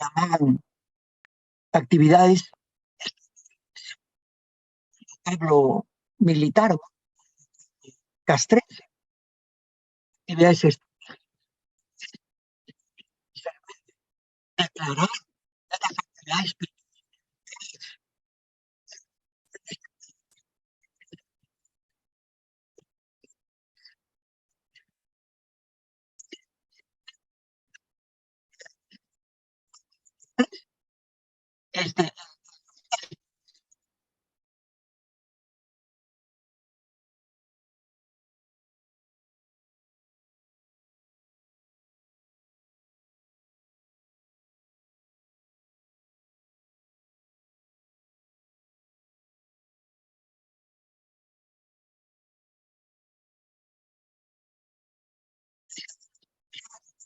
llamaban actividades pueblo militar, castrense, actividades declaradas, estas actividades este,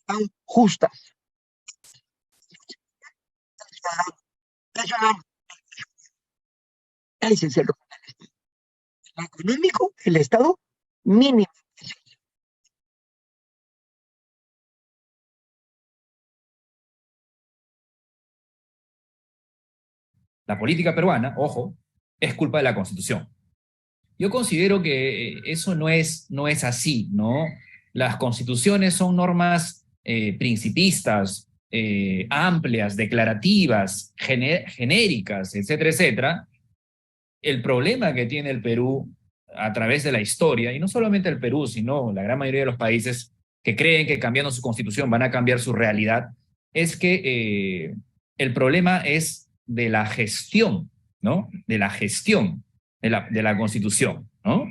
tan justas. Ese es el económico, el Estado mínimo. La política peruana, ojo, es culpa de la Constitución. Yo considero que eso no es así, ¿no? Las constituciones son normas principistas, amplias, declarativas, genéricas, etcétera, etcétera. El problema que tiene el Perú a través de la historia, y no solamente el Perú, sino la gran mayoría de los países que creen que cambiando su constitución van a cambiar su realidad, es que el problema es de la gestión, ¿no? De la gestión de la constitución, ¿no?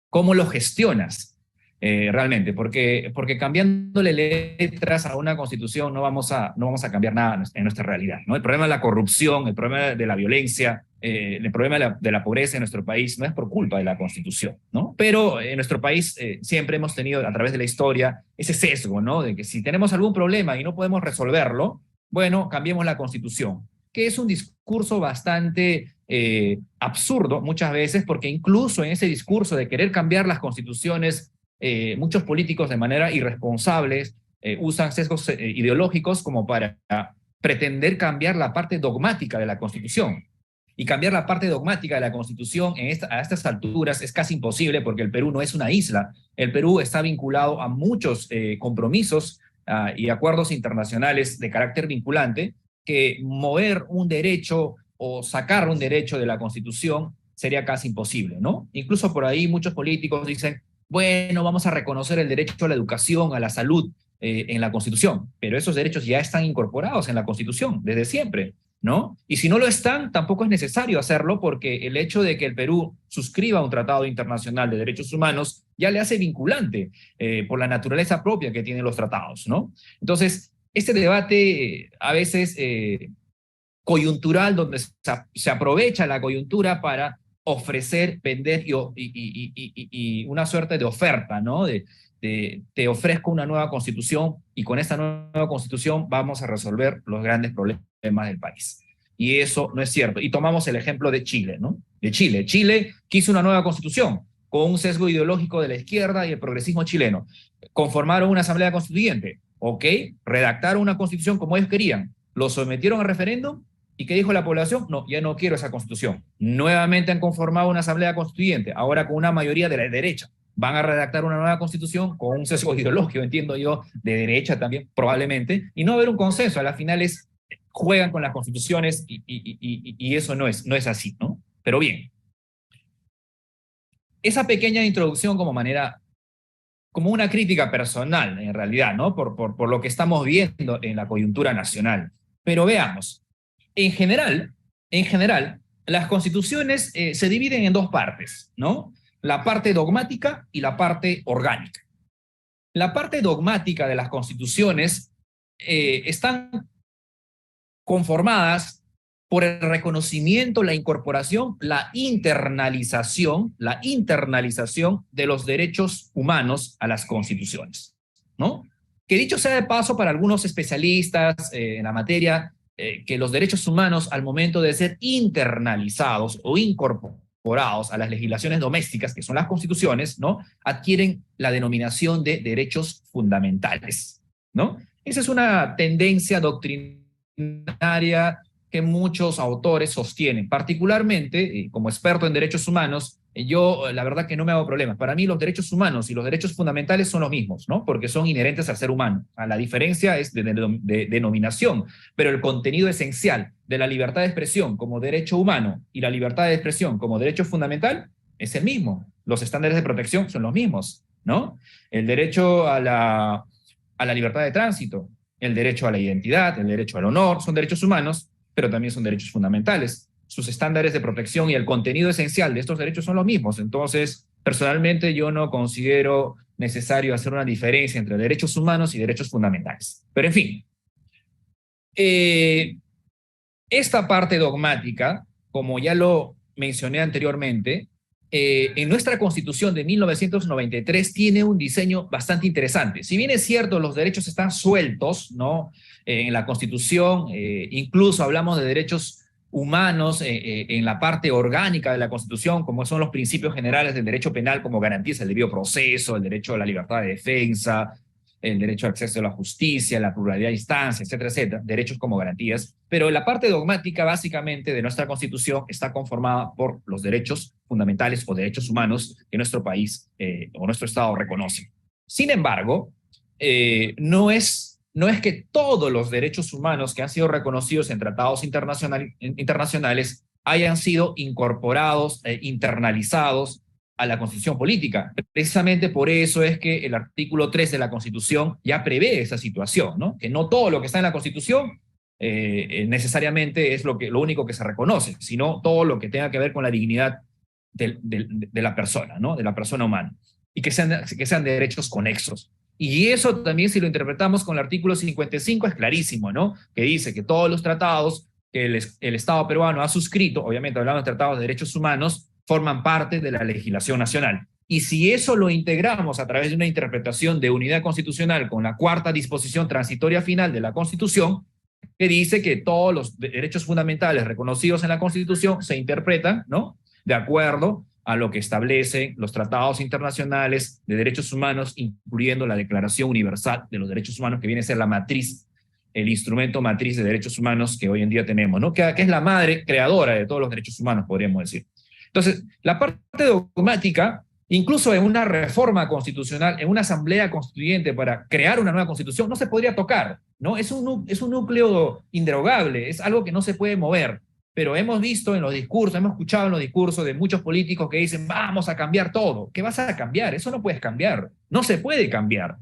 ¿Cómo lo gestionas realmente? Porque cambiándole letras a una constitución no vamos a cambiar nada en nuestra realidad, ¿no? El problema de la corrupción, el problema de la violencia, el problema de la pobreza en nuestro país no es por culpa de la Constitución, ¿no? Pero en nuestro país siempre hemos tenido a través de la historia ese sesgo, ¿no? De que si tenemos algún problema y no podemos resolverlo, bueno, cambiemos la Constitución, que es un discurso bastante absurdo muchas veces, porque incluso en ese discurso de querer cambiar las constituciones, muchos políticos de manera irresponsables usan sesgos ideológicos como para pretender cambiar la parte dogmática de la Constitución. Y cambiar la parte dogmática de la Constitución a estas alturas es casi imposible porque el Perú no es una isla. El Perú está vinculado a muchos compromisos y acuerdos internacionales de carácter vinculante, que mover un derecho o sacar un derecho de la Constitución sería casi imposible, ¿no? Incluso por ahí muchos políticos dicen, bueno, vamos a reconocer el derecho a la educación, a la salud en la Constitución, pero esos derechos ya están incorporados en la Constitución desde siempre, ¿no? Y si no lo están, tampoco es necesario hacerlo porque el hecho de que el Perú suscriba un tratado internacional de derechos humanos ya le hace vinculante por la naturaleza propia que tienen los tratados, ¿no? Entonces, este debate a veces coyuntural, donde se aprovecha la coyuntura para ofrecer, vender y una suerte de oferta, ¿no? Te ofrezco una nueva constitución y con esta nueva constitución vamos a resolver los grandes problemas del país. Y eso no es cierto. Y tomamos el ejemplo de Chile, ¿no? De Chile. Chile quiso una nueva constitución con un sesgo ideológico de la izquierda y el progresismo chileno. Conformaron una asamblea constituyente, ¿ok? Redactaron una constitución como ellos querían. Lo sometieron a referéndum. ¿Y qué dijo la población? No, ya no quiero esa constitución. Nuevamente han conformado una asamblea constituyente, ahora con una mayoría de la derecha. Van a redactar una nueva constitución con un sesgo ideológico, entiendo yo, de derecha también, probablemente, y no haber un consenso. A las finales juegan con las constituciones y eso no es así, ¿no? Pero bien, esa pequeña introducción como una crítica personal, en realidad, ¿no? Por lo que estamos viendo en la coyuntura nacional. Pero veamos, en general, las constituciones se dividen en dos partes, ¿no? La parte dogmática y la parte orgánica. La parte dogmática de las constituciones están conformadas por el reconocimiento, la incorporación, la internalización de los derechos humanos a las constituciones, ¿no? Que dicho sea de paso, para algunos especialistas en la materia, que los derechos humanos al momento de ser internalizados o incorporados a las legislaciones domésticas, que son las constituciones, ¿no? Adquieren la denominación de derechos fundamentales, ¿no? Esa es una tendencia doctrinal doctrinaria que muchos autores sostienen. Particularmente, como experto en derechos humanos, yo la verdad que no me hago problemas. Para mí los derechos humanos y los derechos fundamentales son los mismos, ¿no? Porque son inherentes al ser humano. La diferencia es de denominación, pero el contenido esencial de la libertad de expresión como derecho humano y la libertad de expresión como derecho fundamental es el mismo. Los estándares de protección son los mismos, ¿no? El derecho a la libertad de tránsito, el derecho a la identidad, el derecho al honor, son derechos humanos, pero también son derechos fundamentales. Sus estándares de protección y el contenido esencial de estos derechos son los mismos. Entonces, personalmente yo no considero necesario hacer una diferencia entre derechos humanos y derechos fundamentales. Pero en fin, esta parte dogmática, como ya lo mencioné anteriormente, en nuestra Constitución de 1993 tiene un diseño bastante interesante. Si bien es cierto, los derechos están sueltos, ¿no? En la Constitución, incluso hablamos de derechos humanos en la parte orgánica de la Constitución, como son los principios generales del derecho penal, como garantías el debido proceso, el derecho a la libertad de defensa, el derecho al acceso a la justicia, la pluralidad de instancias, etcétera, etcétera, derechos como garantías, pero la parte dogmática básicamente de nuestra Constitución está conformada por los derechos fundamentales o derechos humanos que nuestro país o nuestro Estado reconoce. Sin embargo, no es que todos los derechos humanos que han sido reconocidos en tratados internacionales hayan sido incorporados, internalizados a la Constitución política. Precisamente por eso es que el artículo 3 de la Constitución ya prevé esa situación, ¿no? Que no todo lo que está en la Constitución necesariamente es lo único que se reconoce, sino todo lo que tenga que ver con la dignidad de la persona, ¿no? De la persona humana, y que sean derechos conexos. Y eso también, si lo interpretamos con el artículo 55, es clarísimo, ¿no? Que dice que todos los tratados que el Estado peruano ha suscrito, obviamente hablamos de tratados de derechos humanos, forman parte de la legislación nacional. Y si eso lo integramos a través de una interpretación de unidad constitucional con la cuarta disposición transitoria final de la Constitución, que dice que todos los derechos fundamentales reconocidos en la Constitución se interpretan, ¿no? De acuerdo a lo que establecen los tratados internacionales de derechos humanos, incluyendo la Declaración Universal de los Derechos Humanos, que viene a ser la matriz, el instrumento matriz de derechos humanos que hoy en día tenemos, ¿no? Que es la madre creadora de todos los derechos humanos, podríamos decir. Entonces, la parte dogmática, incluso en una reforma constitucional, en una asamblea constituyente para crear una nueva constitución, no se podría tocar, ¿no? Es un núcleo inderogable, es algo que no se puede mover. Pero hemos visto en los discursos, hemos escuchado en los discursos de muchos políticos que dicen, vamos a cambiar todo. ¿Qué vas a cambiar? Eso no puedes cambiar. No se puede cambiar.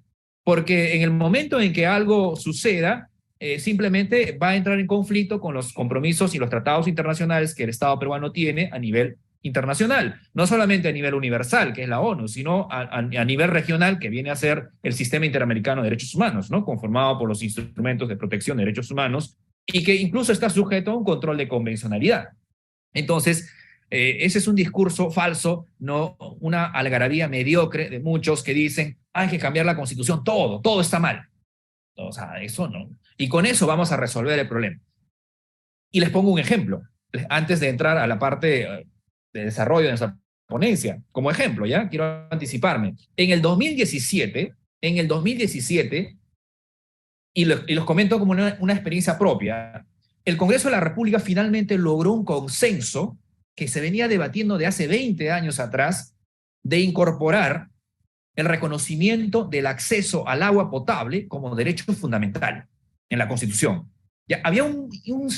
Porque en el momento en que algo suceda, simplemente va a entrar en conflicto con los compromisos y los tratados internacionales que el Estado peruano tiene a nivel internacional. No solamente a nivel universal, que es la ONU, sino a nivel regional, que viene a ser el Sistema Interamericano de Derechos Humanos, ¿no? Conformado por los instrumentos de protección de derechos humanos, y que incluso está sujeto a un control de convencionalidad. Entonces, ese es un discurso falso, no una algarabía mediocre de muchos que dicen, hay que cambiar la Constitución, todo está mal. O sea, eso no. Y con eso vamos a resolver el problema. Y les pongo un ejemplo, antes de entrar a la parte de desarrollo de nuestra ponencia. Como ejemplo, ¿ya? Quiero anticiparme. En el 2017, y los comento como una experiencia propia, el Congreso de la República finalmente logró un consenso que se venía debatiendo de hace 20 años atrás, de incorporar el reconocimiento del acceso al agua potable como derecho fundamental en la Constitución. Ya había un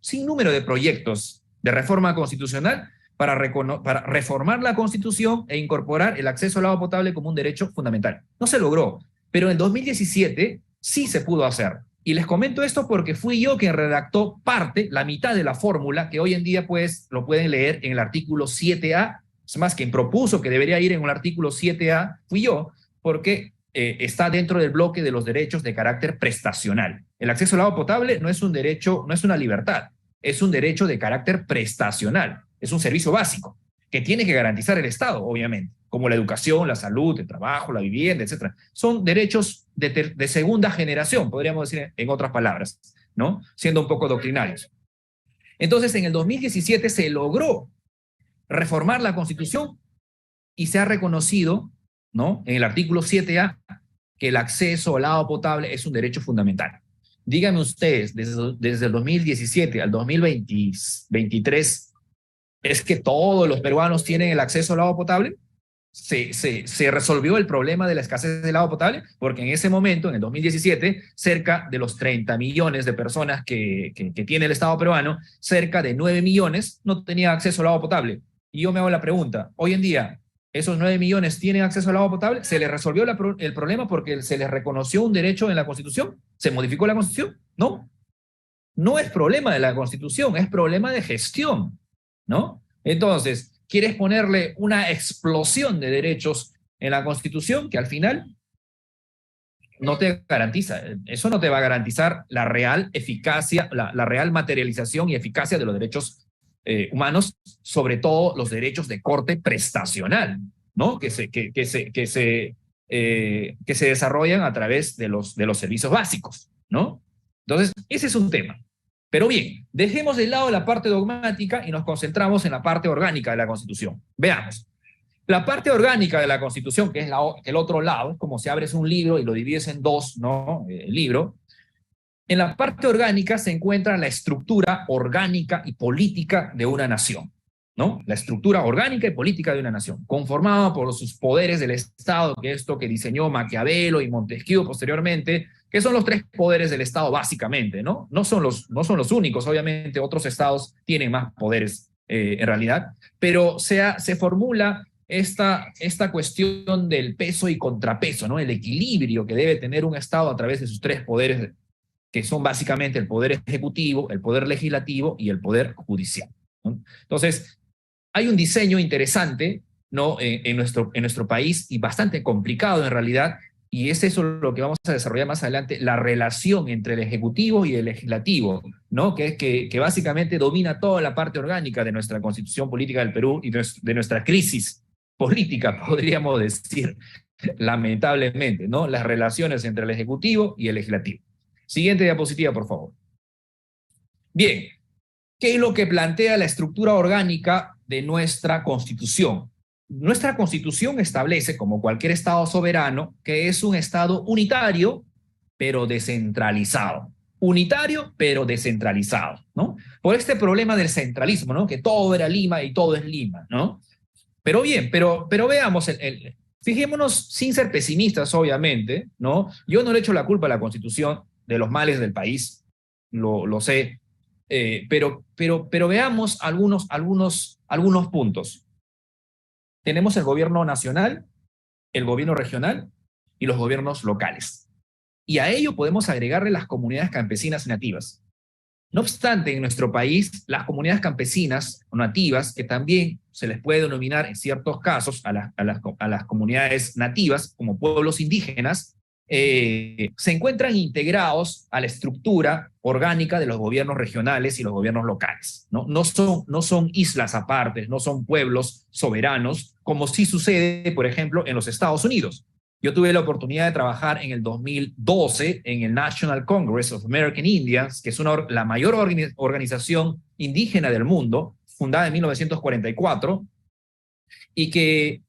sinnúmero de proyectos de reforma constitucional para reformar la Constitución e incorporar el acceso al agua potable como un derecho fundamental. No se logró, pero en 2017 sí se pudo hacer. Y les comento esto porque fui yo quien redactó la mitad de la fórmula, que hoy en día pues lo pueden leer en el artículo 7A. Es más, quien propuso que debería ir en el artículo 7A fui yo, porque está dentro del bloque de los derechos de carácter prestacional. El acceso al agua potable no es un derecho, no es una libertad, es un derecho de carácter prestacional, es un servicio básico que tiene que garantizar el Estado, obviamente, como la educación, la salud, el trabajo, la vivienda, etc. Son derechos de segunda generación, podríamos decir en otras palabras, ¿no? Siendo un poco doctrinarios. Entonces, en el 2017 se logró reformar la Constitución y se ha reconocido, ¿no? En el artículo 7A que el acceso al agua potable es un derecho fundamental. díganme ustedes, desde el 2017 al 2023, ¿es que todos los peruanos tienen el acceso al agua potable? ¿Se resolvió el problema de la escasez del agua potable? Porque en ese momento, en el 2017, cerca de los 30 millones de personas que tiene el Estado peruano, cerca de 9 millones no tenían acceso al agua potable. Y yo me hago la pregunta, hoy en día, ¿esos 9 millones tienen acceso al agua potable? ¿Se les resolvió el problema porque se les reconoció un derecho en la Constitución? ¿Se modificó la Constitución? No. No es problema de la Constitución, es problema de gestión, ¿no? Entonces, quieres ponerle una explosión de derechos en la Constitución que al final no te garantiza. Eso no te va a garantizar la real eficacia, la real materialización y eficacia de los derechos humanos, sobre todo los derechos de corte prestacional, ¿no? Que se desarrollan a través de los servicios básicos, ¿no? Entonces, ese es un tema. Pero bien, dejemos de lado la parte dogmática y nos concentramos en la parte orgánica de la Constitución. Veamos. La parte orgánica de la Constitución, que es el otro lado, como si abres un libro y lo divides en dos, ¿no? El libro. En la parte orgánica se encuentra la estructura orgánica y política de una nación, ¿no? La estructura orgánica y política de una nación, conformada por sus poderes del Estado, que es esto que diseñó Maquiavelo y Montesquieu posteriormente, que son los tres poderes del Estado básicamente, ¿no? No son los únicos, obviamente otros estados tienen más poderes en realidad, pero se formula esta cuestión del peso y contrapeso, ¿no? El equilibrio que debe tener un Estado a través de sus tres poderes, que son básicamente el poder ejecutivo, el poder legislativo y el poder judicial, ¿no? Entonces, hay un diseño interesante, ¿no? en nuestro país y bastante complicado en realidad, y es eso lo que vamos a desarrollar más adelante, la relación entre el ejecutivo y el legislativo, ¿no? Que básicamente domina toda la parte orgánica de nuestra constitución política del Perú y de nuestra crisis política, podríamos decir, lamentablemente, ¿no? Las relaciones entre el ejecutivo y el legislativo. Siguiente diapositiva, por favor. Bien, ¿qué es lo que plantea la estructura orgánica de nuestra Constitución? Nuestra Constitución establece, como cualquier Estado soberano, que es un Estado unitario, pero descentralizado. Unitario, pero descentralizado, ¿no? Por este problema del centralismo, ¿no? Que todo era Lima y todo es Lima, ¿no? Pero bien, pero veamos, fijémonos, sin ser pesimistas, obviamente, ¿no? Yo no le echo la culpa a la Constitución de los males del país, lo sé, pero veamos algunos puntos. Tenemos el gobierno nacional, el gobierno regional y los gobiernos locales. Y a ello podemos agregarle las comunidades campesinas y nativas. No obstante, en nuestro país, las comunidades campesinas o nativas, que también se les puede denominar en ciertos casos a las comunidades nativas como pueblos indígenas, se encuentran integrados a la estructura orgánica de los gobiernos regionales y los gobiernos locales, ¿no? No son islas aparte, no son pueblos soberanos, como sí sucede, por ejemplo, en los Estados Unidos. Yo tuve la oportunidad de trabajar en el 2012 en el National Congress of American Indians, que es la mayor organización indígena del mundo, fundada en 1944, y que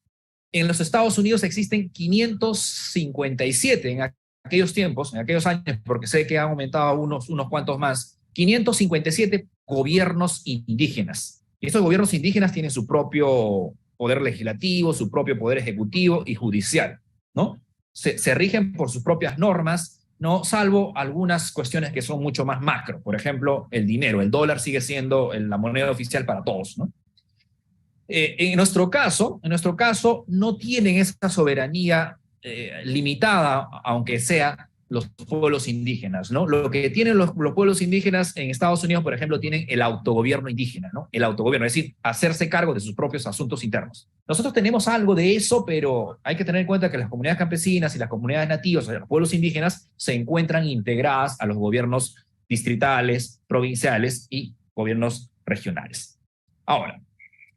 en los Estados Unidos existen 557 en aquellos tiempos, en aquellos años, porque sé que han aumentado unos cuantos más, 557 gobiernos indígenas. Y estos gobiernos indígenas tienen su propio poder legislativo, su propio poder ejecutivo y judicial, ¿no? Se rigen por sus propias normas, ¿no? Salvo algunas cuestiones que son mucho más macro. Por ejemplo, el dinero, el dólar sigue siendo la moneda oficial para todos, ¿no? En nuestro caso, no tienen esa soberanía limitada, aunque sea los pueblos indígenas, ¿no? Lo que tienen los pueblos indígenas en Estados Unidos, por ejemplo, tienen el autogobierno indígena, ¿no? El autogobierno, es decir, hacerse cargo de sus propios asuntos internos. Nosotros tenemos algo de eso, pero hay que tener en cuenta que las comunidades campesinas y las comunidades nativas, o sea, los pueblos indígenas, se encuentran integradas a los gobiernos distritales, provinciales y gobiernos regionales. Ahora,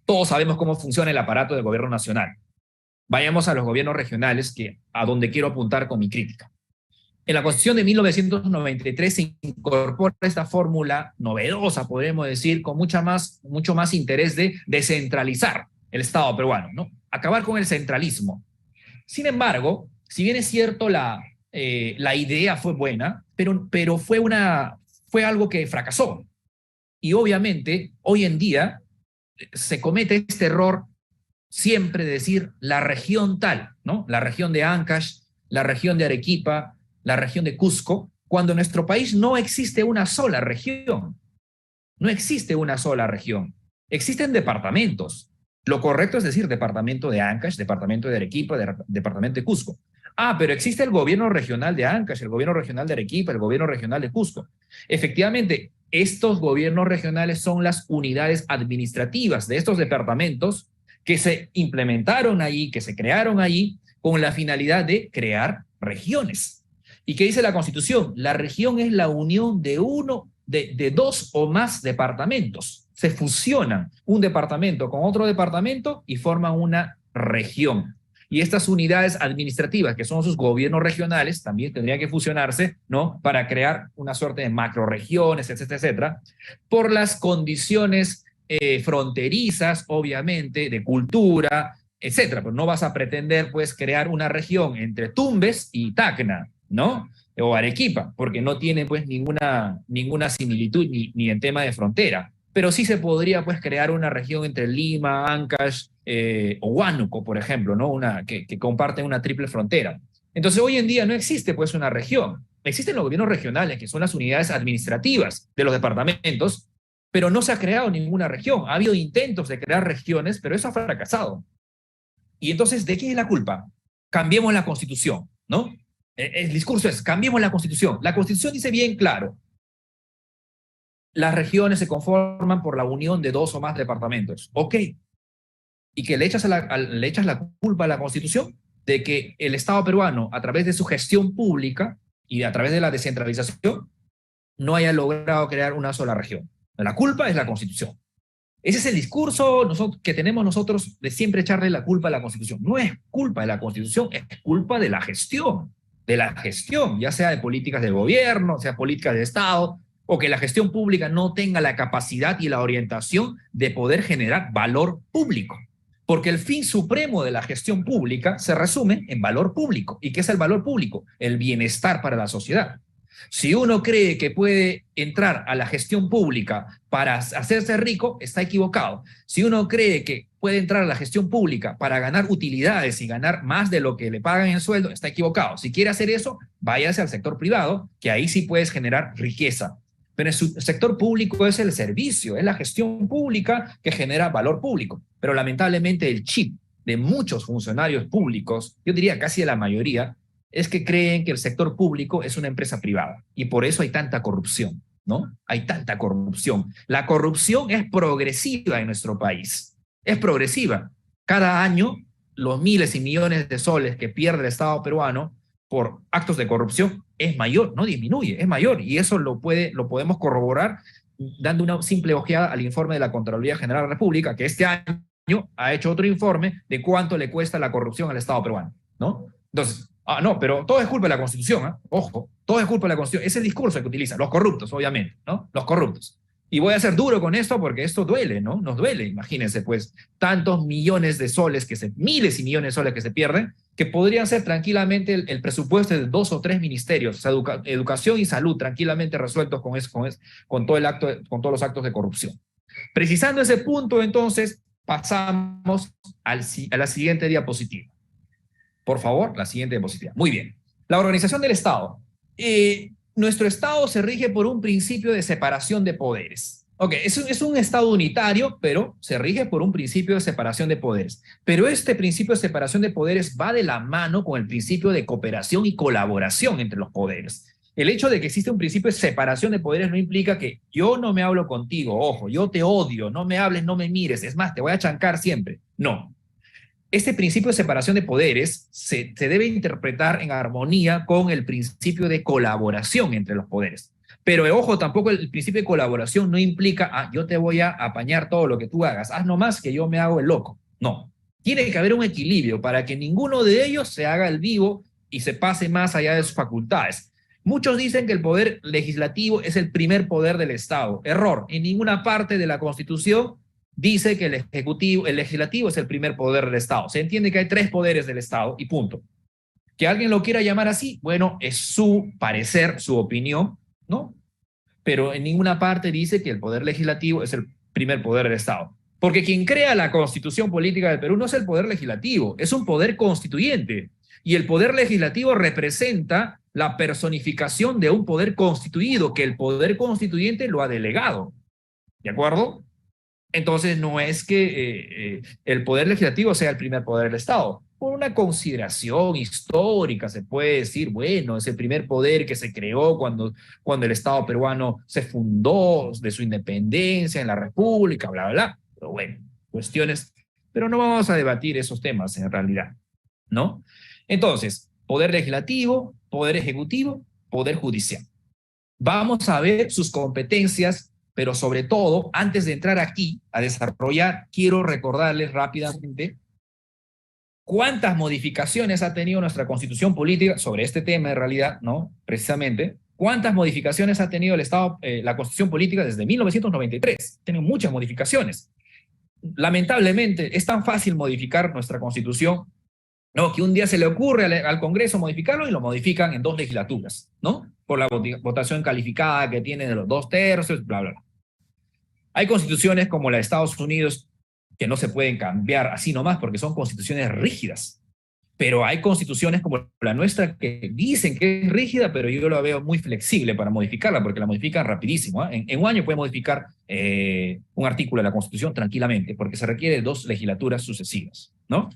todos sabemos cómo funciona el aparato del gobierno nacional. Vayamos a los gobiernos regionales, a donde quiero apuntar con mi crítica. En la Constitución de 1993 se incorpora esta fórmula novedosa, podríamos decir, con mucho más interés de descentralizar el Estado peruano, ¿no? Acabar con el centralismo. Sin embargo, si bien es cierto la idea fue buena, pero fue algo que fracasó. Y obviamente, hoy en día, se comete este error siempre de decir la región tal, ¿no? La región de Ancash, la región de Arequipa, la región de Cusco, cuando en nuestro país no existe una sola región. No existe una sola región. Existen departamentos. Lo correcto es decir departamento de Ancash, departamento de Arequipa, departamento de Cusco. Ah, pero existe el gobierno regional de Ancash, el gobierno regional de Arequipa, el gobierno regional de Cusco. Efectivamente, estos gobiernos regionales son las unidades administrativas de estos departamentos que se implementaron allí, que se crearon allí con la finalidad de crear regiones. ¿Y qué dice la Constitución? La región es la unión de dos o más departamentos. Se fusionan un departamento con otro departamento y forman una región. Y estas unidades administrativas, que son sus gobiernos regionales, también tendrían que fusionarse, ¿no? Para crear una suerte de macroregiones, etcétera, etcétera, por las condiciones fronterizas, obviamente, de cultura, etcétera. Pero no vas a pretender, pues, crear una región entre Tumbes y Tacna, ¿no? O Arequipa, porque no tiene, pues, ninguna similitud ni en tema de frontera. Pero sí se podría, pues, crear una región entre Lima, Ancash o Huánuco, por ejemplo, ¿no? Que comparten una triple frontera. Entonces, hoy en día no existe, pues, una región. Existen los gobiernos regionales, que son las unidades administrativas de los departamentos, pero no se ha creado ninguna región. Ha habido intentos de crear regiones, pero eso ha fracasado. Y entonces, ¿de quién es la culpa? Cambiemos la Constitución, ¿no? El discurso es, cambiemos la Constitución. La Constitución dice bien claro, las regiones se conforman por la unión de dos o más departamentos. Ok. ¿Y que le echas la culpa a la Constitución? De que el Estado peruano, a través de su gestión pública y a través de la descentralización, no haya logrado crear una sola región. La culpa es la Constitución. Ese es el discurso que tenemos nosotros de siempre echarle la culpa a la Constitución. No es culpa de la Constitución, es culpa de la gestión, ya sea de políticas de gobierno, sea políticas de Estado, o que la gestión pública no tenga la capacidad y la orientación de poder generar valor público. Porque el fin supremo de la gestión pública se resume en valor público. ¿Y qué es el valor público? El bienestar para la sociedad. Si uno cree que puede entrar a la gestión pública para hacerse rico, está equivocado. Si uno cree que puede entrar a la gestión pública para ganar utilidades y ganar más de lo que le pagan en sueldo, está equivocado. Si quiere hacer eso, váyase al sector privado, que ahí sí puedes generar riqueza. Pero el sector público es el servicio, es la gestión pública que genera valor público. Pero lamentablemente el chip de muchos funcionarios públicos, yo diría casi de la mayoría, es que creen que el sector público es una empresa privada. Y por eso hay tanta corrupción, ¿no? Hay tanta corrupción. La corrupción es progresiva en nuestro país. Es progresiva. Cada año, los miles y millones de soles que pierde el Estado peruano por actos de corrupción es mayor, no disminuye, es mayor. Y eso lo podemos corroborar dando una simple ojeada al informe de la Contraloría General de la República, que este año ha hecho otro informe de cuánto le cuesta la corrupción al Estado peruano, ¿no? Entonces, no, pero todo es culpa de la Constitución, ¿eh? Ojo, todo es culpa de la Constitución. Ese es el discurso que utilizan, los corruptos, obviamente, ¿no? Los corruptos. Y voy a ser duro con esto porque esto duele, ¿no? Nos duele, imagínense, pues, tantos millones de soles, miles y millones de soles que se pierden, que podrían ser tranquilamente el presupuesto de 2 o 3 ministerios, o sea, educación y salud, tranquilamente resueltos con todos los actos de corrupción. Precisando ese punto, entonces, pasamos a la siguiente diapositiva. Por favor, la siguiente diapositiva. Muy bien. La organización del Estado. Nuestro Estado se rige por un principio de separación de poderes. Ok, es un Estado unitario, pero se rige por un principio de separación de poderes. Pero este principio de separación de poderes va de la mano con el principio de cooperación y colaboración entre los poderes. El hecho de que existe un principio de separación de poderes no implica que yo no me hablo contigo, ojo, yo te odio, no me hables, no me mires, es más, te voy a chancar siempre. No. Este principio de separación de poderes se debe interpretar en armonía con el principio de colaboración entre los poderes. Pero, ojo, tampoco el principio de colaboración no implica, yo te voy a apañar todo lo que tú hagas, haz nomás que yo me hago el loco. No. Tiene que haber un equilibrio para que ninguno de ellos se haga el vivo y se pase más allá de sus facultades. Muchos dicen que el poder legislativo es el primer poder del Estado. Error. En ninguna parte de la Constitución dice que el legislativo es el primer poder del Estado. Se entiende que hay 3 poderes del Estado y punto. Que alguien lo quiera llamar así, bueno, es su parecer, su opinión, ¿no? Pero en ninguna parte dice que el poder legislativo es el primer poder del Estado. Porque quien crea la constitución política del Perú no es el poder legislativo, es un poder constituyente. Y el poder legislativo representa la personificación de un poder constituido, que el poder constituyente lo ha delegado. ¿De acuerdo? Entonces no es que el poder legislativo sea el primer poder del Estado. Por una consideración histórica se puede decir, bueno, es el primer poder que se creó cuando el Estado peruano se fundó de su independencia en la República, bla, bla, bla. Pero bueno, cuestiones, pero no vamos a debatir esos temas en realidad, ¿no? Entonces, poder legislativo, poder ejecutivo, poder judicial. Vamos a ver sus competencias, pero sobre todo, antes de entrar aquí a desarrollar, quiero recordarles rápidamente cuántas modificaciones ha tenido nuestra constitución política sobre este tema en realidad, ¿no? Precisamente, cuántas modificaciones ha tenido el Estado, la constitución política desde 1993. Tiene muchas modificaciones. Lamentablemente, es tan fácil modificar nuestra constitución, ¿no? Que un día se le ocurre al Congreso modificarlo y lo modifican en 2 legislaturas, ¿no? Por la votación calificada que tiene de los 2/3, bla, bla, bla. Hay constituciones como la de Estados Unidos que no se pueden cambiar así nomás porque son constituciones rígidas. Pero hay constituciones como la nuestra que dicen que es rígida, pero yo la veo muy flexible para modificarla porque la modifican rapidísimo, ¿eh? En un año puede modificar un artículo de la Constitución tranquilamente porque se requiere de 2 legislaturas sucesivas, ¿no?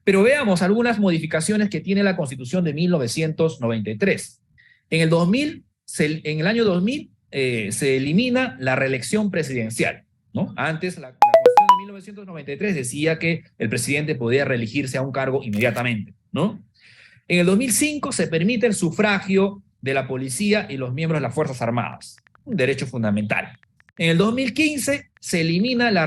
Pero veamos algunas modificaciones que tiene la Constitución de 1993. En el año 2000 se elimina la reelección presidencial, ¿no? Antes la Constitución de 1993 decía que el presidente podía reelegirse a un cargo inmediatamente, ¿no? En el 2005 se permite el sufragio de la policía y los miembros de las Fuerzas Armadas, un derecho fundamental. En el 2015 se elimina la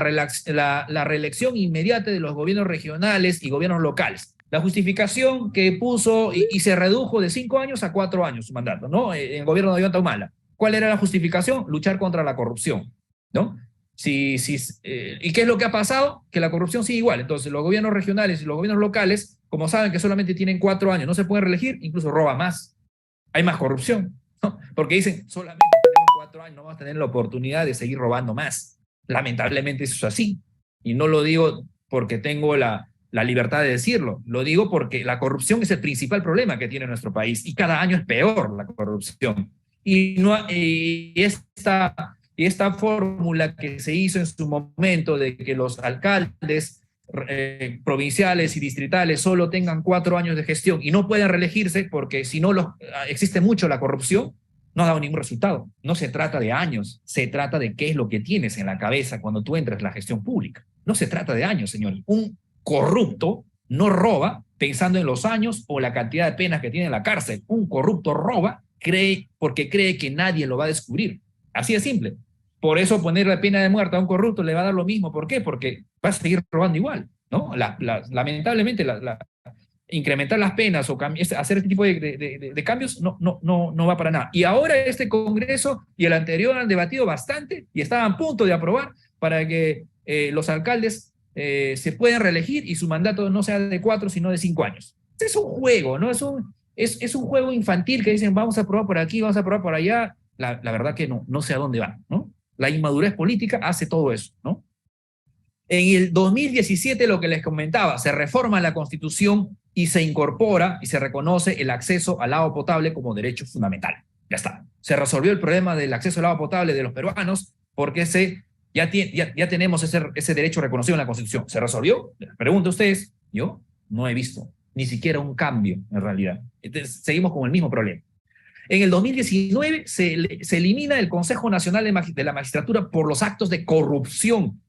reelección inmediata de los gobiernos regionales y gobiernos locales. La justificación que puso y se redujo de 5 años a 4 años su mandato, ¿no? En el gobierno de Ollanta Humala. ¿Cuál era la justificación? Luchar contra la corrupción, ¿no? ¿Y qué es lo que ha pasado? Que la corrupción sigue igual. Entonces, los gobiernos regionales y los gobiernos locales, como saben que solamente tienen 4 años, no se pueden reelegir, incluso roban más. Hay más corrupción, ¿no? Porque dicen, solamente tenemos 4 años, no vamos a tener la oportunidad de seguir robando más. Lamentablemente eso es así. Y no lo digo porque tengo la libertad de decirlo, lo digo porque la corrupción es el principal problema que tiene nuestro país y cada año es peor la corrupción. Y esta fórmula que se hizo en su momento de que los alcaldes provinciales y distritales solo tengan 4 años de gestión y no puedan reelegirse porque si no existe mucho la corrupción, no ha dado ningún resultado. No se trata de años, se trata de qué es lo que tienes en la cabeza cuando tú entras en la gestión pública. No se trata de años, señor. Un corrupto no roba pensando en los años o la cantidad de penas que tiene en la cárcel. Un corrupto roba porque cree que nadie lo va a descubrir. Así de simple. Por eso poner la pena de muerte a un corrupto le va a dar lo mismo. ¿Por qué? Porque va a seguir robando igual, ¿no? Lamentablemente, incrementar las penas o hacer este tipo de cambios no va para nada. Y ahora este Congreso y el anterior han debatido bastante y estaban a punto de aprobar para que los alcaldes se puedan reelegir y su mandato no sea de 4, sino de 5 años. Es un juego, ¿no? Es un juego infantil que dicen vamos a aprobar por aquí, vamos a aprobar por allá. La verdad que no sé a dónde va, ¿no? La inmadurez política hace todo eso, ¿no? En el 2017, lo que les comentaba, se reforma la Constitución y se incorpora y se reconoce el acceso al agua potable como derecho fundamental. Ya está. Se resolvió el problema del acceso al agua potable de los peruanos porque ya tenemos ese derecho reconocido en la Constitución. ¿Se resolvió? Les pregunto a ustedes. Yo no he visto ni siquiera un cambio en realidad. Entonces, seguimos con el mismo problema. En el 2019 se elimina el Consejo Nacional de la Magistratura por los actos de corrupción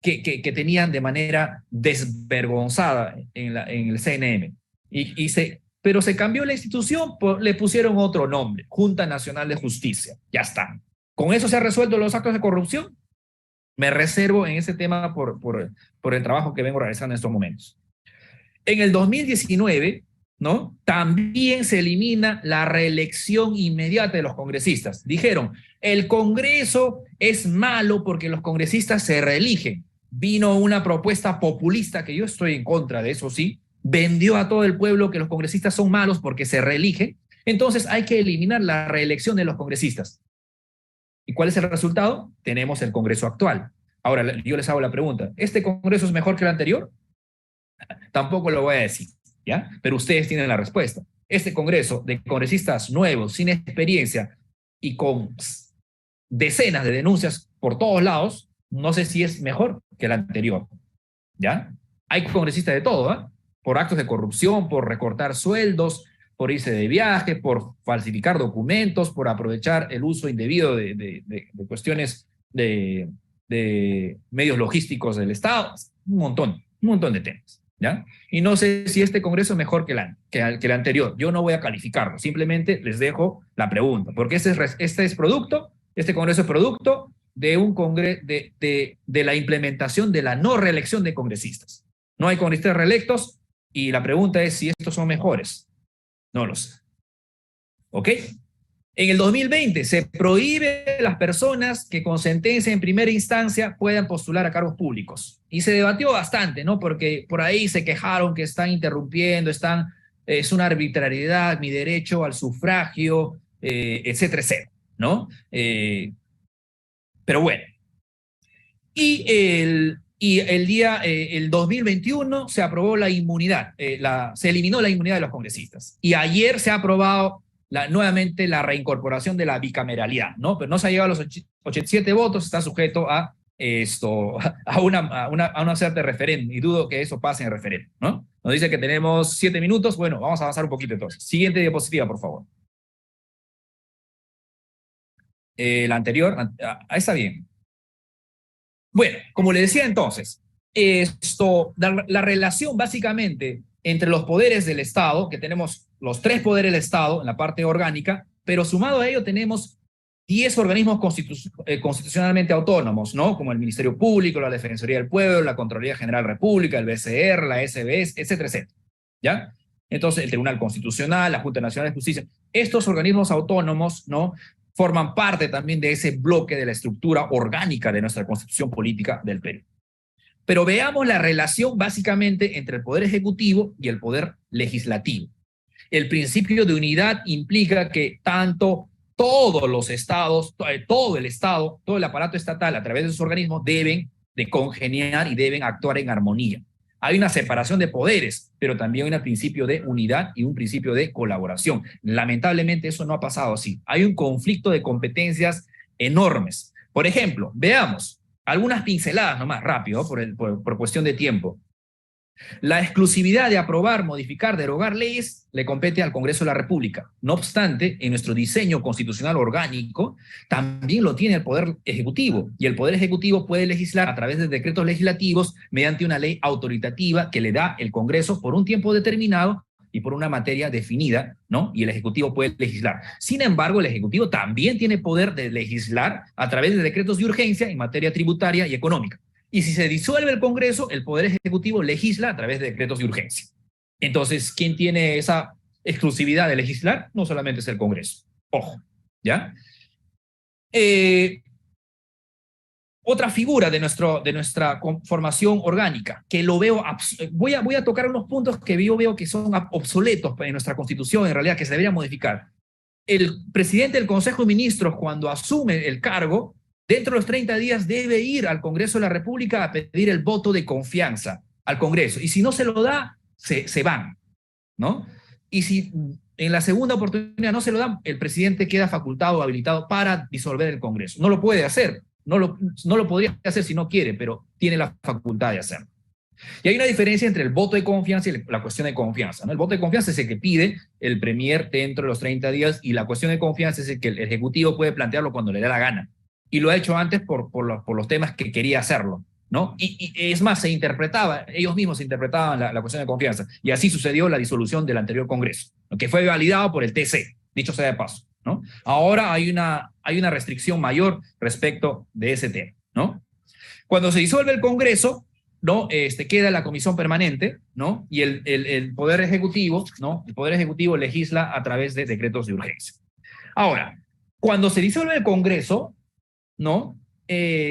que tenían de manera desvergonzada en el CNM. Pero se cambió la institución, le pusieron otro nombre, Junta Nacional de Justicia. Ya está. ¿Con eso se han resuelto los actos de corrupción? Me reservo en ese tema por el trabajo que vengo realizando en estos momentos. En el 2019, ¿no? También se elimina la reelección inmediata de los congresistas. Dijeron, el Congreso es malo porque los congresistas se reeligen. Vino una propuesta populista, que yo estoy en contra de eso, sí, vendió a todo el pueblo que los congresistas son malos porque se reeligen, entonces hay que eliminar la reelección de los congresistas. ¿Y cuál es el resultado? Tenemos el Congreso actual. Ahora, yo les hago la pregunta, ¿este Congreso es mejor que el anterior? Tampoco lo voy a decir, ¿ya? Pero ustedes tienen la respuesta. Este Congreso de congresistas nuevos, sin experiencia y con decenas de denuncias por todos lados, no sé si es mejor que el anterior, ¿ya? Hay congresistas de todo, ¿eh? Por actos de corrupción, por recortar sueldos, por irse de viaje, por falsificar documentos, por aprovechar el uso indebido de cuestiones de medios logísticos del Estado, un montón de temas, ¿ya? Y no sé si este Congreso es mejor que el anterior. Yo no voy a calificarlo, simplemente les dejo la pregunta, porque este Congreso es producto de la implementación de la no reelección de congresistas. No hay congresistas reelectos y la pregunta es si estos son mejores. No lo sé. ¿Ok? En el 2020 se prohíbe a las personas que con sentencia en primera instancia puedan postular a cargos públicos. Y se debatió bastante, ¿no? Porque por ahí se quejaron que están interrumpiendo, es una arbitrariedad, mi derecho al sufragio, etcétera, etcétera, ¿no? Pero bueno. El 2021 se aprobó la inmunidad, se eliminó la inmunidad de los congresistas. Y ayer se ha aprobado nuevamente la reincorporación de la bicameralidad, ¿no? Pero no se ha llegado a los 87 votos, está sujeto a una suerte de referéndum, y dudo que eso pase en referéndum, ¿no? Nos dice que tenemos 7 minutos, bueno, vamos a avanzar un poquito entonces. Siguiente diapositiva, por favor. La anterior, está bien. Bueno, como le decía entonces, la relación básicamente entre los poderes del Estado, que tenemos los 3 poderes del Estado en la parte orgánica, pero sumado a ello tenemos 10 organismos constitucionalmente autónomos, ¿no? Como el Ministerio Público, la Defensoría del Pueblo, la Contraloría General de la República, el BCR, la SBS, etcétera, etcétera, ¿ya? Entonces, el Tribunal Constitucional, la Junta Nacional de Justicia, estos organismos autónomos, ¿no?, forman parte también de ese bloque de la estructura orgánica de nuestra constitución política del Perú. Pero veamos la relación básicamente entre el Poder Ejecutivo y el Poder Legislativo. El principio de unidad implica que todos los estados, todo el Estado, todo el aparato estatal a través de sus organismos deben de congeniar y deben actuar en armonía. Hay una separación de poderes, pero también hay un principio de unidad y un principio de colaboración. Lamentablemente eso no ha pasado así. Hay un conflicto de competencias enormes. Por ejemplo, veamos algunas pinceladas nomás rápido por cuestión de tiempo. La exclusividad de aprobar, modificar, derogar leyes le compete al Congreso de la República. No obstante, en nuestro diseño constitucional orgánico también lo tiene el Poder Ejecutivo, y el Poder Ejecutivo puede legislar a través de decretos legislativos mediante una ley autoritativa que le da el Congreso por un tiempo determinado y por una materia definida, ¿no? Y el Ejecutivo puede legislar. Sin embargo, el Ejecutivo también tiene poder de legislar a través de decretos de urgencia en materia tributaria y económica. Y si se disuelve el Congreso, el Poder Ejecutivo legisla a través de decretos de urgencia. Entonces, ¿quién tiene esa exclusividad de legislar? No solamente es el Congreso. Ojo, ¿ya? Otra figura de nuestra formación orgánica, que lo veo, voy a tocar unos puntos que yo veo que son obsoletos en nuestra Constitución, en realidad, que se deberían modificar. El presidente del Consejo de Ministros, cuando asume el cargo, dentro de los 30 días debe ir al Congreso de la República a pedir el voto de confianza al Congreso. Y si no se lo da, se van, ¿no? Y si en la segunda oportunidad no se lo dan, el presidente queda facultado o habilitado para disolver el Congreso. No lo puede hacer, no lo podría hacer si no quiere, pero tiene la facultad de hacerlo. Y hay una diferencia entre el voto de confianza y la cuestión de confianza, ¿no? El voto de confianza es el que pide el premier dentro de los 30 días, y la cuestión de confianza es el que el Ejecutivo puede plantearlo cuando le dé la gana. Y lo ha hecho antes por los temas que quería hacerlo, ¿no? Y es más, ellos mismos se interpretaban la cuestión de confianza. Y así sucedió la disolución del anterior Congreso, que fue validado por el TC, dicho sea de paso, ¿no? Ahora hay una restricción mayor respecto de ese tema, ¿no? Cuando se disuelve el Congreso, ¿no? Queda la comisión permanente, ¿no? Y el Poder Ejecutivo, ¿no? El Poder Ejecutivo legisla a través de decretos de urgencia. Ahora, cuando se disuelve el Congreso, ¿no?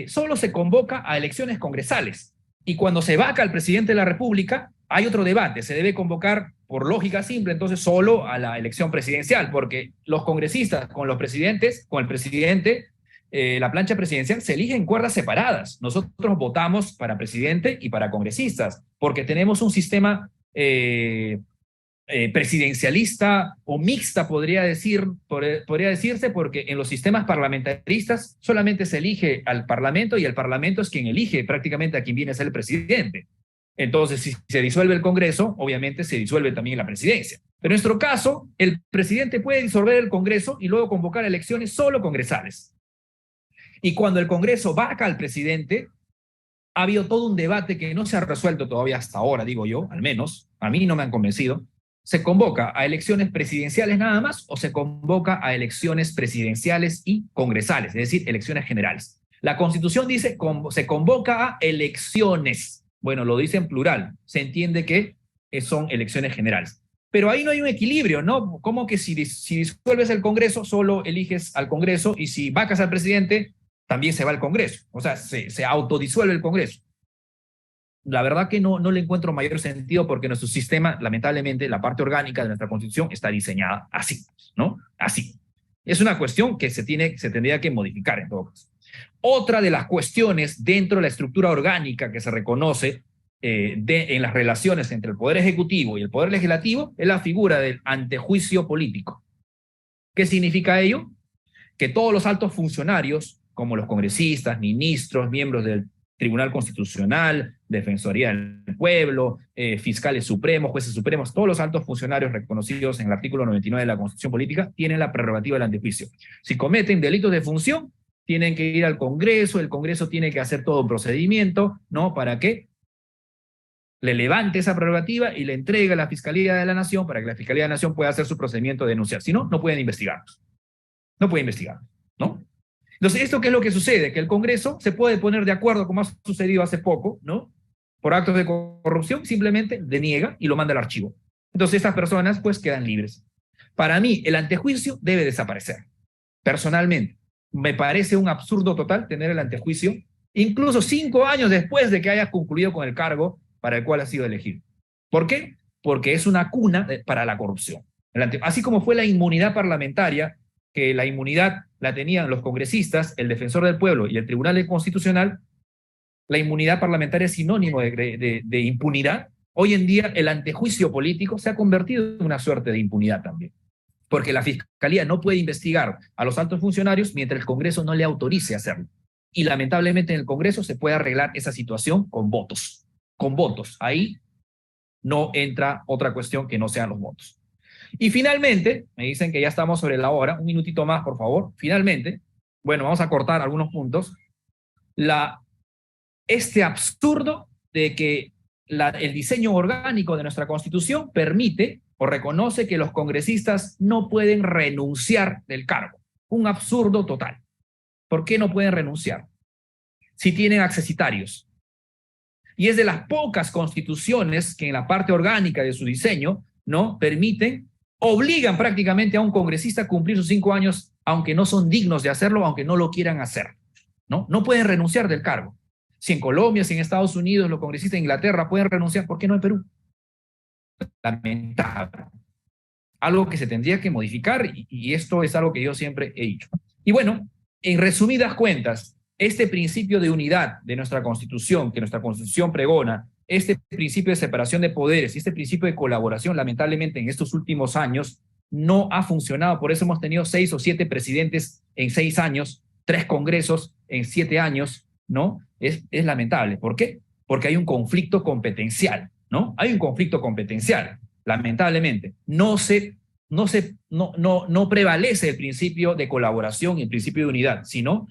Solo se convoca a elecciones congresales. Y cuando se vaca al presidente de la República, Hay otro debate, se debe convocar por lógica simple entonces solo a la elección presidencial, porque los congresistas con los presidentes, con el presidente, la plancha presidencial se elige en cuerdas separadas. Nosotros votamos para presidente y para congresistas, porque tenemos un sistema presidencialista o mixta, podría decirse, porque en los sistemas parlamentaristas solamente se elige al Parlamento y el Parlamento es quien elige prácticamente a quien viene a ser el presidente. Entonces, si se disuelve el Congreso, obviamente se disuelve también la presidencia. Pero en nuestro caso, el presidente puede disolver el Congreso y luego convocar elecciones solo congresales. Y cuando el Congreso vaca al presidente, ha habido todo un debate que no se ha resuelto todavía hasta ahora, digo yo, al menos, a mí no me han convencido. ¿Se convoca a elecciones presidenciales nada más o se convoca a elecciones presidenciales y congresales, es decir, elecciones generales? La Constitución dice se convoca a elecciones. Bueno, lo dice en plural. Se entiende que son elecciones generales. Pero ahí no hay un equilibrio, ¿no? Como que si disuelves el Congreso, solo eliges al Congreso y si vacas al presidente, también se va al Congreso. O sea, se autodisuelve el Congreso. La verdad que no le encuentro mayor sentido porque nuestro sistema, lamentablemente, la parte orgánica de nuestra Constitución está diseñada así, ¿no? Así. Es una cuestión que se tendría que modificar en todo caso. Otra de las cuestiones dentro de la estructura orgánica que se reconoce en las relaciones entre el Poder Ejecutivo y el Poder Legislativo es la figura del antejuicio político. ¿Qué significa ello? Que todos los altos funcionarios, como los congresistas, ministros, miembros del Tribunal Constitucional, Defensoría del Pueblo, fiscales supremos, jueces supremos, todos los altos funcionarios reconocidos en el artículo 99 de la Constitución Política tienen la prerrogativa del antejuicio. Si cometen delitos de función, tienen que ir al Congreso, el Congreso tiene que hacer todo un procedimiento, ¿no? Para que le levante esa prerrogativa y le entregue a la Fiscalía de la Nación para que la Fiscalía de la Nación pueda hacer su procedimiento de denunciar. Si no, no pueden investigarnos. No pueden investigarnos, ¿no? Entonces, ¿esto qué es lo que sucede? Que el Congreso se puede poner de acuerdo, como ha sucedido hace poco, ¿no? Por actos de corrupción, simplemente deniega y lo manda al archivo. Entonces, estas personas, pues, quedan libres. Para mí, el antejuicio debe desaparecer. Personalmente, me parece un absurdo total tener el antejuicio, incluso 5 años después de que hayas concluido con el cargo para el cual has sido elegido. ¿Por qué? Porque es una cuna para la corrupción. Así como fue la inmunidad parlamentaria, que la inmunidad la tenían los congresistas, el defensor del pueblo y el Tribunal Constitucional, la inmunidad parlamentaria es sinónimo de impunidad. Hoy en día el antejuicio político se ha convertido en una suerte de impunidad también, porque la Fiscalía no puede investigar a los altos funcionarios mientras el Congreso no le autorice a hacerlo. Y lamentablemente en el Congreso se puede arreglar esa situación con votos. Con votos. Ahí no entra otra cuestión que no sean los votos. Y finalmente, me dicen que ya estamos sobre la hora, un minutito más, por favor. Finalmente, bueno, vamos a cortar algunos puntos. Este absurdo de que el diseño orgánico de nuestra Constitución permite o reconoce que los congresistas no pueden renunciar del cargo. Un absurdo total. ¿Por qué no pueden renunciar? Si tienen accesitarios. Y es de las pocas constituciones que en la parte orgánica de su diseño, ¿no?, obligan prácticamente a un congresista a cumplir sus 5 años, aunque no son dignos de hacerlo, aunque no lo quieran hacer, ¿no? No pueden renunciar del cargo. Si en Colombia, si en Estados Unidos, los congresistas de Inglaterra pueden renunciar, ¿por qué no en Perú? Lamentable. Algo que se tendría que modificar y esto es algo que yo siempre he dicho. Y bueno, en resumidas cuentas, este principio de unidad de nuestra Constitución, que nuestra Constitución pregona, este principio de separación de poderes y este principio de colaboración, lamentablemente en estos últimos años, no ha funcionado. Por eso hemos tenido 6 o 7 presidentes en 6 años, 3 congresos en 7 años, ¿no? Es lamentable. ¿Por qué? Porque hay un conflicto competencial, ¿no? Hay un conflicto competencial, lamentablemente. No prevalece el principio de colaboración y el principio de unidad, sino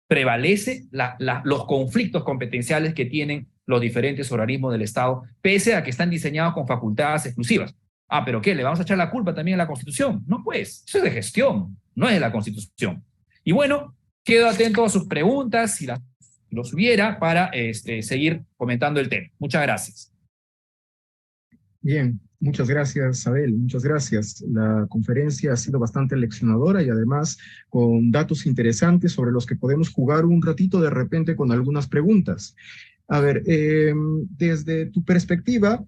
prevalece los conflictos competenciales que tienen los diferentes organismos del Estado, pese a que están diseñados con facultades exclusivas. Ah, ¿pero qué? ¿Le vamos a echar la culpa también a la Constitución? No, pues, eso es de gestión, no es de la Constitución. Y bueno, quedo atento a sus preguntas, si los hubiera, para seguir comentando el tema. Muchas gracias. Bien, muchas gracias, Abel, muchas gracias. La conferencia ha sido bastante leccionadora y además con datos interesantes sobre los que podemos jugar un ratito de repente con algunas preguntas. A ver, desde tu perspectiva,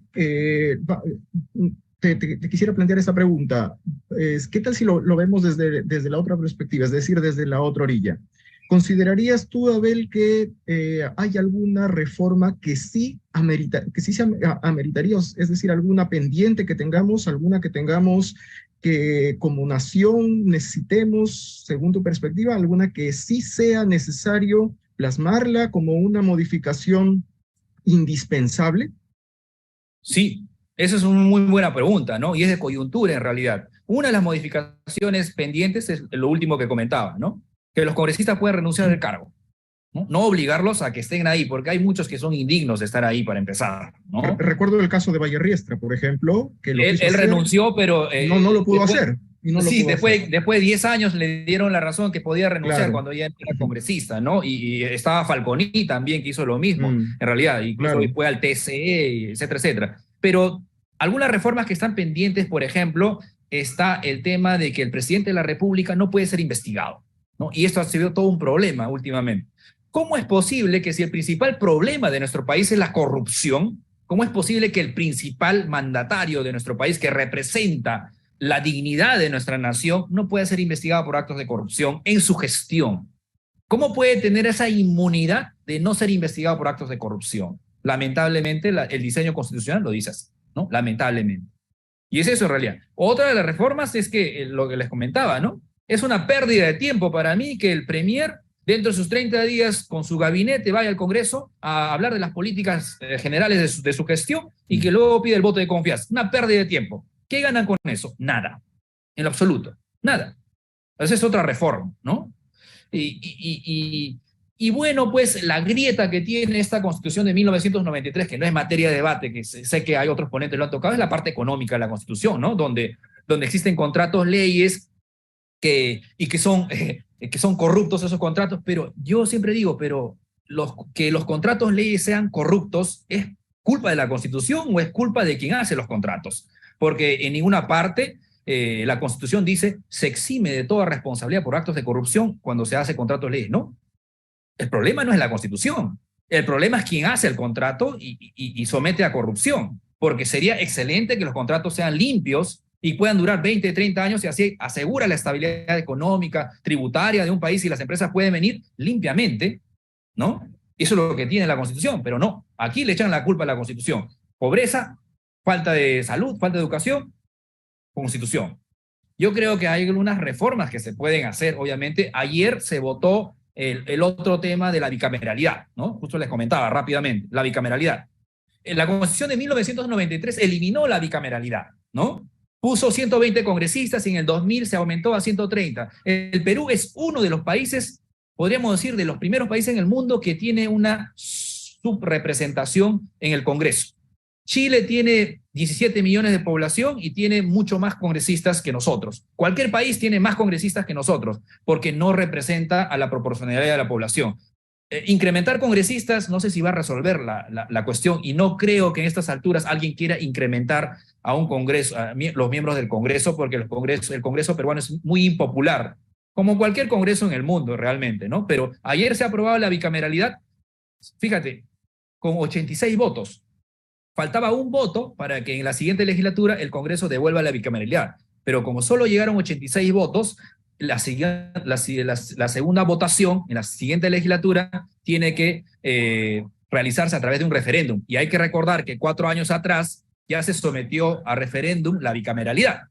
te quisiera plantear esta pregunta. ¿Qué tal si lo vemos desde la otra perspectiva, es decir, desde la otra orilla? ¿Considerarías tú, Abel, que hay alguna reforma que sí ameritaría, es decir, alguna pendiente que tengamos, alguna que tengamos que como nación necesitemos, según tu perspectiva, alguna que sí sea necesario plasmarla como una modificación indispensable? Sí, esa es una muy buena pregunta, ¿no? Y es de coyuntura en realidad. Una de las modificaciones pendientes es lo último que comentaba, ¿no? Que los congresistas pueden renunciar al cargo, ¿no? No obligarlos a que estén ahí, porque hay muchos que son indignos de estar ahí para empezar, ¿no? Recuerdo el caso de Vallerriestra, por ejemplo, que lo quiso Él hacer, renunció, pero no lo pudo después, hacer, y no lo sí, pudo hacer. después de 10 años le dieron la razón que podía renunciar Claro. cuando ya era congresista, ¿no? Y estaba Falconi también que hizo lo mismo, en realidad, incluso Claro. fue al TCE, etcétera, etcétera. Pero algunas reformas que están pendientes, por ejemplo, está el tema de que el presidente de la República no puede ser investigado, ¿no? Y esto ha sido todo un problema últimamente. ¿Cómo es posible que si el principal problema de nuestro país es la corrupción, cómo es posible que el principal mandatario de nuestro país, que representa la dignidad de nuestra nación, no pueda ser investigado por actos de corrupción en su gestión? ¿Cómo puede tener esa inmunidad de no ser investigado por actos de corrupción? Lamentablemente, el diseño constitucional lo dice así, ¿no? Lamentablemente. Y es eso en realidad. Otra de las reformas es que lo que les comentaba, ¿no? Es una pérdida de tiempo para mí que el Premier, dentro de sus 30 días con su gabinete, vaya al Congreso a hablar de las políticas generales de su gestión y que luego pide el voto de confianza. Una pérdida de tiempo. ¿Qué ganan con eso? Nada. En lo absoluto. Nada. Esa es otra reforma, ¿no? Y bueno, pues la grieta que tiene esta Constitución de 1993, que no es materia de debate, que sé que hay otros ponentes que lo han tocado, es la parte económica de la Constitución, ¿no? Donde existen contratos, leyes, que son corruptos esos contratos, pero yo siempre digo, pero que los contratos, leyes sean corruptos, ¿es culpa de la Constitución o es culpa de quien hace los contratos? Porque en ninguna parte la Constitución dice se exime de toda responsabilidad por actos de corrupción cuando se hace contratos, leyes, ¿no? El problema no es la Constitución, el problema es quien hace el contrato y somete a corrupción, porque sería excelente que los contratos sean limpios y puedan durar 20, 30 años y así asegura la estabilidad económica, tributaria de un país y las empresas pueden venir limpiamente, ¿no? Eso es lo que tiene la Constitución, pero no, aquí le echan la culpa a la Constitución. Pobreza, falta de salud, falta de educación, Constitución. Yo creo que hay algunas reformas que se pueden hacer, obviamente. Ayer se votó el otro tema de la bicameralidad, ¿no? Justo les comentaba rápidamente, la bicameralidad. La Constitución de 1993 eliminó la bicameralidad, ¿no? Puso 120 congresistas y en el 2000 se aumentó a 130. El Perú es uno de los países, podríamos decir, de los primeros países en el mundo que tiene una subrepresentación en el Congreso. Chile tiene 17 millones de población y tiene mucho más congresistas que nosotros. Cualquier país tiene más congresistas que nosotros porque no representa a la proporcionalidad de la población. Incrementar congresistas no sé si va a resolver la cuestión y no creo que en estas alturas alguien quiera incrementar a un Congreso, los miembros del Congreso, porque el Congreso peruano es muy impopular, como cualquier Congreso en el mundo realmente, ¿no? Pero ayer se ha aprobado la bicameralidad, fíjate, con 86 votos. Faltaba un voto para que en la siguiente legislatura el Congreso devuelva la bicameralidad. Pero como solo llegaron 86 votos, la segunda votación en la siguiente legislatura tiene que realizarse a través de un referéndum. Y hay que recordar que 4 años atrás ya se sometió a referéndum la bicameralidad,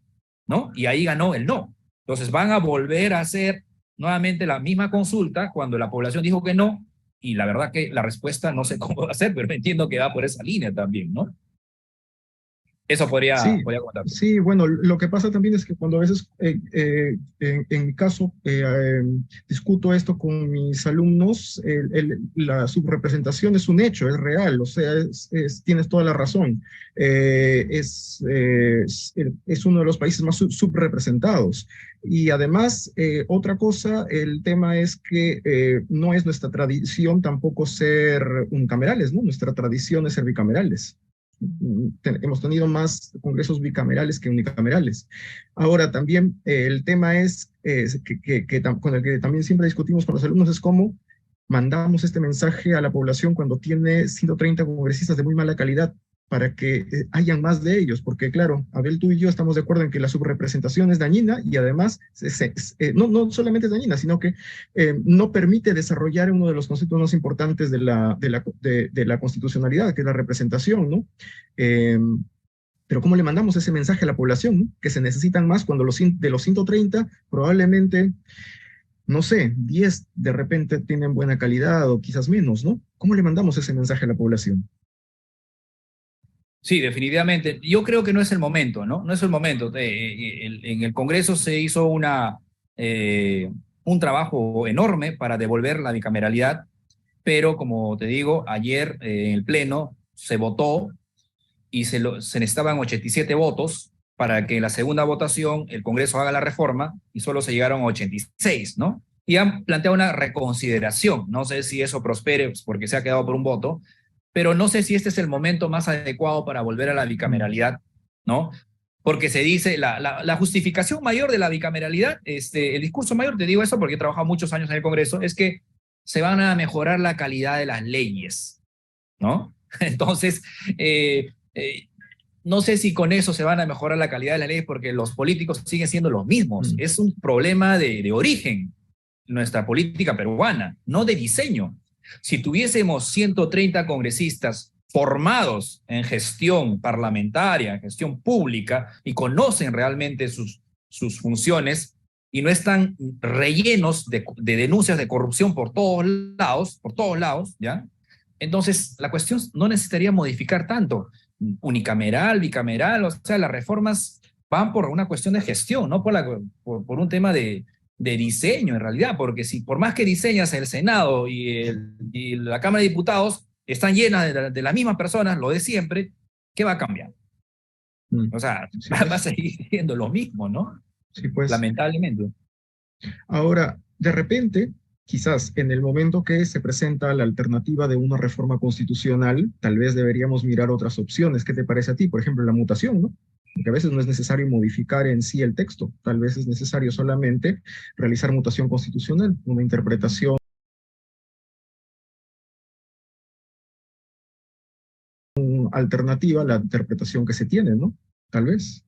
¿no? Y ahí ganó el no. Entonces van a volver a hacer nuevamente la misma consulta cuando la población dijo que no, y la verdad que la respuesta no sé cómo va a ser, pero entiendo que va por esa línea también, ¿no? Eso Sí, podría contar. sí, bueno, lo que pasa también es que cuando a veces, en mi caso, discuto esto con mis alumnos, la subrepresentación es un hecho, es real, o sea, tienes toda la razón. Es uno de los países más subrepresentados. Y además, otra cosa, el tema es que no es nuestra tradición tampoco ser unicamerales, ¿no? Nuestra tradición es ser bicamerales. Hemos tenido más congresos bicamerales que unicamerales. Ahora, también el tema es con el que también siempre discutimos con los alumnos es cómo mandamos este mensaje a la población cuando tiene 130 congresistas de muy mala calidad para que hayan más de ellos, porque claro, Abel, tú y yo estamos de acuerdo en que la subrepresentación es dañina y además no solamente es dañina, sino que no permite desarrollar uno de los conceptos más importantes de la constitucionalidad, que es la representación, ¿no? Pero ¿cómo le mandamos ese mensaje a la población, ¿no? Que se necesitan más cuando de los 130 probablemente, no sé, 10 de repente tienen buena calidad o quizás menos, ¿no? ¿Cómo le mandamos ese mensaje a la población? Sí, definitivamente. Yo creo que no es el momento, ¿no? No es el momento. En el Congreso se hizo un trabajo enorme para devolver la bicameralidad, pero como te digo, ayer en el Pleno se votó y se necesitaban 87 votos para que en la segunda votación el Congreso haga la reforma y solo se llegaron a 86, ¿no? Y han planteado una reconsideración. No sé si eso prospere pues, porque se ha quedado por un voto, pero no sé si este es el momento más adecuado para volver a la bicameralidad, ¿no? Porque se dice, la justificación mayor de la bicameralidad, el discurso mayor, te digo eso porque he trabajado muchos años en el Congreso, es que se van a mejorar la calidad de las leyes, ¿no? Entonces, no sé si con eso se van a mejorar la calidad de las leyes porque los políticos siguen siendo los mismos. Es un problema de origen, nuestra política peruana, no de diseño. Si tuviésemos 130 congresistas formados en gestión parlamentaria, en gestión pública, y conocen realmente sus funciones, y no están rellenos de denuncias de corrupción por todos lados, ¿ya? Entonces, la cuestión no necesitaría modificar tanto. Unicameral, bicameral, o sea, las reformas van por una cuestión de gestión, no por un tema de diseño en realidad, porque si por más que diseñas el Senado y la Cámara de Diputados están llenas de las mismas personas, lo de siempre, ¿qué va a cambiar? O sea, Sí, va a pues. seguir siendo lo mismo, ¿no? Sí, pues. Lamentablemente. Ahora, de repente, quizás en el momento que se presenta la alternativa de una reforma constitucional, tal vez deberíamos mirar otras opciones. ¿Qué te parece a ti? Por ejemplo, la mutación, ¿no? Porque a veces no es necesario modificar en sí el texto, tal vez es necesario solamente realizar mutación constitucional, una interpretación alternativa a la interpretación que se tiene, ¿no? Tal vez.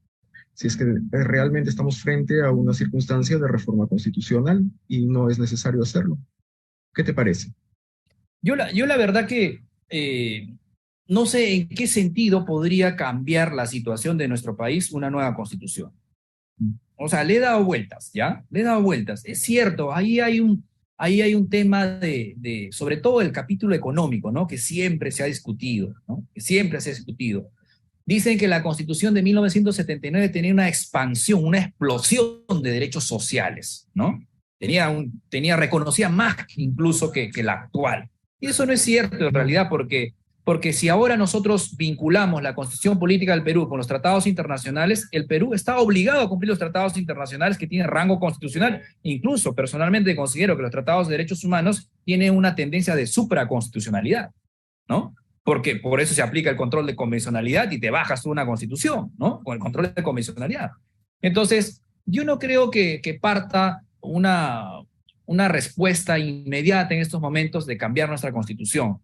Si es que realmente estamos frente a una circunstancia de reforma constitucional y no es necesario hacerlo. ¿Qué te parece? Yo la verdad que no sé en qué sentido podría cambiar la situación de nuestro país una nueva constitución. O sea, le he dado vueltas, ¿ya? Le he dado vueltas. Es cierto, ahí hay un tema sobre todo el capítulo económico, ¿no? Que siempre se ha discutido, ¿no? Que siempre se ha discutido. Dicen que la Constitución de 1979 tenía una expansión, una explosión de derechos sociales, ¿no? Reconocía más incluso que la actual. Y eso no es cierto en realidad porque si ahora nosotros vinculamos la Constitución Política del Perú con los tratados internacionales, el Perú está obligado a cumplir los tratados internacionales que tienen rango constitucional. Incluso personalmente considero que los tratados de derechos humanos tienen una tendencia de supraconstitucionalidad, ¿no? Porque por eso se aplica el control de convencionalidad y te bajas tú una constitución, ¿no? Con el control de convencionalidad. Entonces, yo no creo que parta una respuesta inmediata en estos momentos de cambiar nuestra constitución.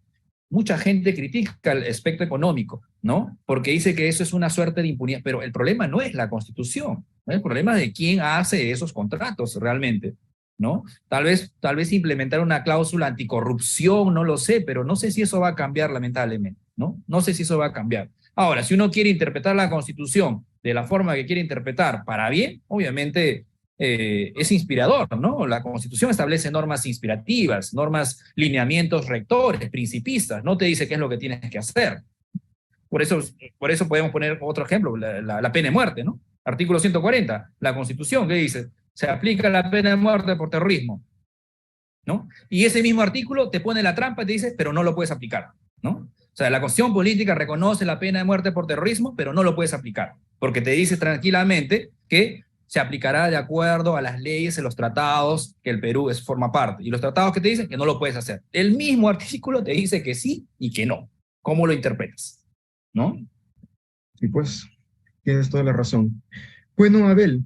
Mucha gente critica el aspecto económico, ¿no? Porque dice que eso es una suerte de impunidad, pero el problema no es la constitución, ¿no? El problema es de quién hace esos contratos realmente, ¿no? Tal vez implementar una cláusula anticorrupción, no lo sé, pero no sé si eso va a cambiar lamentablemente, ¿no? No sé si eso va a cambiar. Ahora, si uno quiere interpretar la Constitución de la forma que quiere interpretar para bien, obviamente es inspirador, ¿no? La Constitución establece normas inspirativas, normas, lineamientos rectores, principistas, no te dice qué es lo que tienes que hacer. Por eso podemos poner otro ejemplo, la pena de muerte, ¿no? Artículo 140, la Constitución, ¿qué dice? Se aplica la pena de muerte por terrorismo, ¿no? Y ese mismo artículo te pone la trampa y te dice, pero no lo puedes aplicar, ¿no? O sea, la Constitución política reconoce la pena de muerte por terrorismo, pero no lo puedes aplicar, porque te dice tranquilamente que se aplicará de acuerdo a las leyes y los tratados que el Perú forma parte. Y los tratados que te dicen que no lo puedes hacer. El mismo artículo te dice que sí y que no. ¿Cómo lo interpretas? ¿No? Y pues, tienes toda la razón. Bueno, Abel,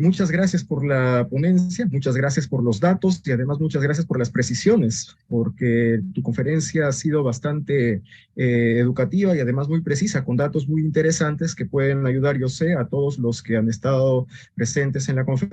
Muchas gracias por la ponencia, muchas gracias por los datos y además muchas gracias por las precisiones, porque tu conferencia ha sido bastante educativa y además muy precisa, con datos muy interesantes que pueden ayudar, yo sé, a todos los que han estado presentes en la conferencia